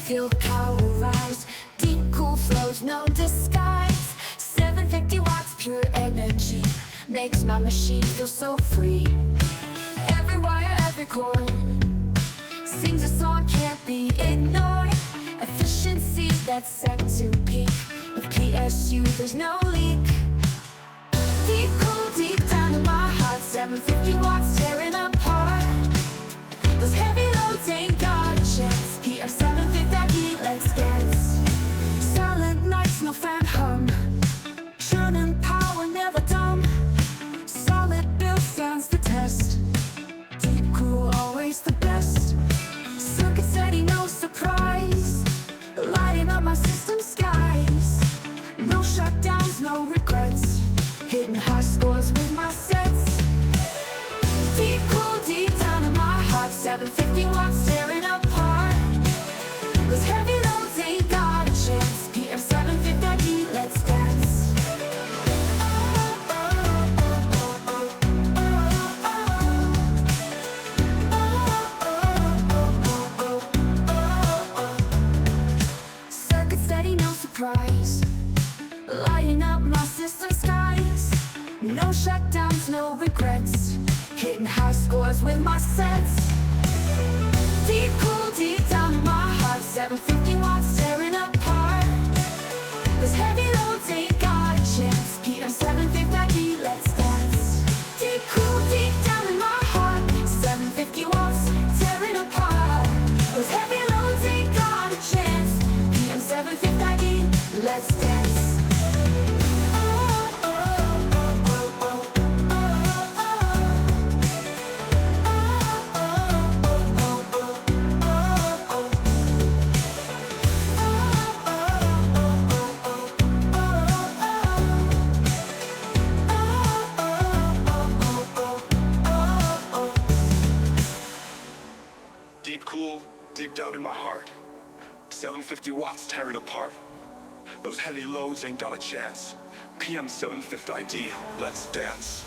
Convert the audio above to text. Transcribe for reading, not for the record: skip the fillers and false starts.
Feel the power rise, deep cool flows, no disguise. 750 watts pure energy makes my machine feel so free. Every wire, every chord sings a song, can't be ignored. Efficiency that's set to peak. With PSU there's no leak. Deep cool, deep down in my heart, 750 watts tearing apart. Those heavy loads ain't got a chance. PM750D, let's dance. Silent nights, no fan hum. Churning power, never dumb. Solid build stands the test. Deep cool, always the best. Circuit steady, no surprise. Lighting up my system skies. No shutdowns, no regrets. Hitting high scores with my sets. Deep cool, deep down in my heart, 750 watts tearing apart. Those heavy loads ain't got a chance. PM750D, let's dance. Circuit steady, no surprise. Lighting up my system skies. No shutdowns, no regrets. Hitting high scores with my sets. Deep cool, deep down in my heart, 750 watts tearing apart. Those heavy loads ain't got a chance. PM750D, let's dance. Deep cool, deep down in my heart, 750 watts tearing apart. Those heavy loads ain't got a chance. PM750D, let's dance. Deep cool, deep down in my heart, 750 watts tearing apart. Those heavy loads ain't got a chance. PM750D, let's dance.